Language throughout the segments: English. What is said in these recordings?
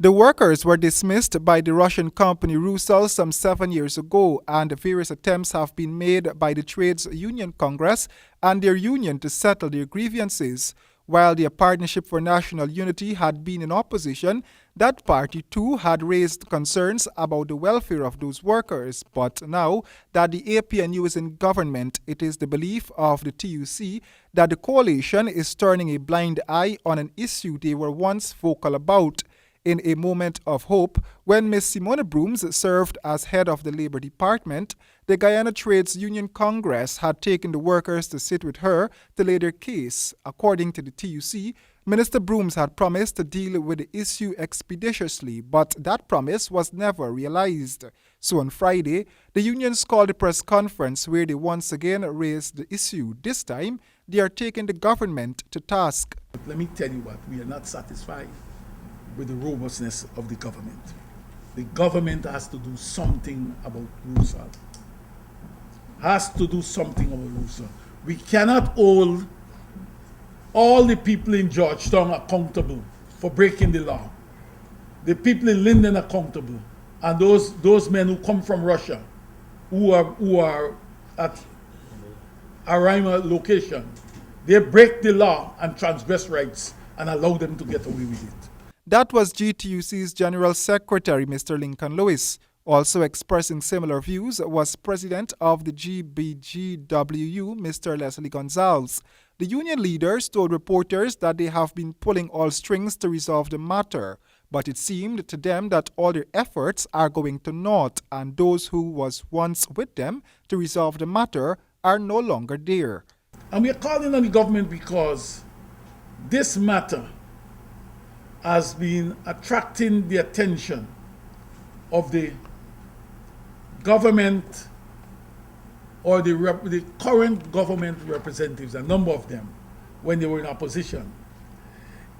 The workers were dismissed by the Russian company Rusal some 7 years ago, and various attempts have been made by the Trades Union Congress and their union to settle their grievances. While the Partnership for National Unity had been in opposition, that party too had raised concerns about the welfare of those workers. But now that the APNU is in government, it is the belief of the TUC that the coalition is turning a blind eye on an issue they were once vocal about. In a moment of hope, when Ms. Simone Brooms served as head of the Labor Department, the Guyana Trades Union Congress had taken the workers to sit with her to lay their case. According to the TUC, Minister Brooms had promised to deal with the issue expeditiously, but that promise was never realized. So on Friday, the unions called a press conference where they once again raised the issue. This time, they are taking the government to task. Let me tell you what, we are not satisfied with the robustness of the government. The government has to do something about Rusal. Has to do something about Rusal. We cannot hold all the people in Georgetown accountable for breaking the law. The people in Linden accountable, and those men who come from Russia, who are at Arima location, they break the law and transgress rights and allow them to get away with it. That was GTUC's General Secretary, Mr. Lincoln Lewis. Also expressing similar views was President of the GBGWU, Mr. Leslie Gonzalez. The union leaders told reporters that they have been pulling all strings to resolve the matter, but it seemed to them that all their efforts are going to naught, and those who was once with them to resolve the matter are no longer there. And we are calling on the government because this matter has been attracting the attention of the government or the current government representatives, a number of them, when they were in opposition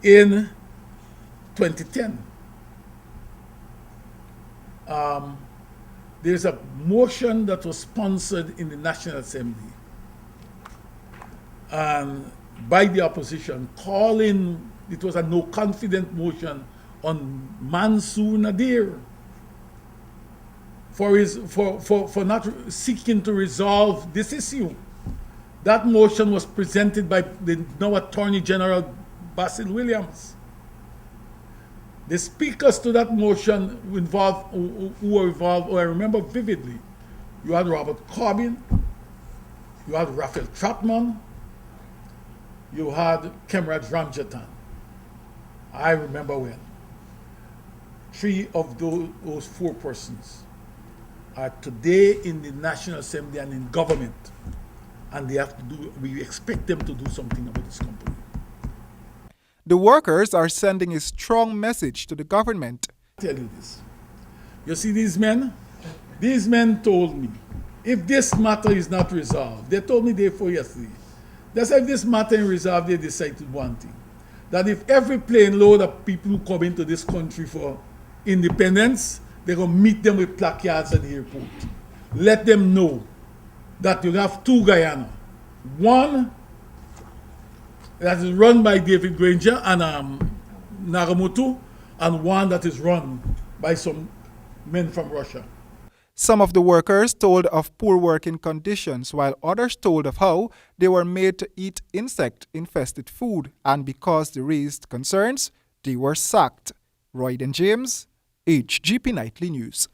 in 2010. There's a motion that was sponsored in the National Assembly and by the opposition calling, it was a no-confidence motion on Mansour Nadir for not seeking to resolve this issue. That motion was presented by the now Attorney General Basil Williams. The speakers to that motion who were involved, I remember vividly, you had Robert Corbyn, you had Raphael Trotman, you had Kemraj Ramjatan. I remember when. 3 of those 4 persons are today in the National Assembly and in government, and they have to do. We expect them to do something about this company. The workers are sending a strong message to the government. I'll tell you this. You see these men? These men told me, if this matter is not resolved, they told me day before yesterday, they said if this matter is resolved, they decided one thing, that if every plane load of people who come into this country for independence, they're going to meet them with placards at the airport. Let them know that you have 2 Guyana. One that is run by David Granger and Nagamoto, and one that is run by some men from Russia. Some of the workers told of poor working conditions, while others told of how they were made to eat insect-infested food, and because they raised concerns, they were sacked. Royden James, HGP Nightly News.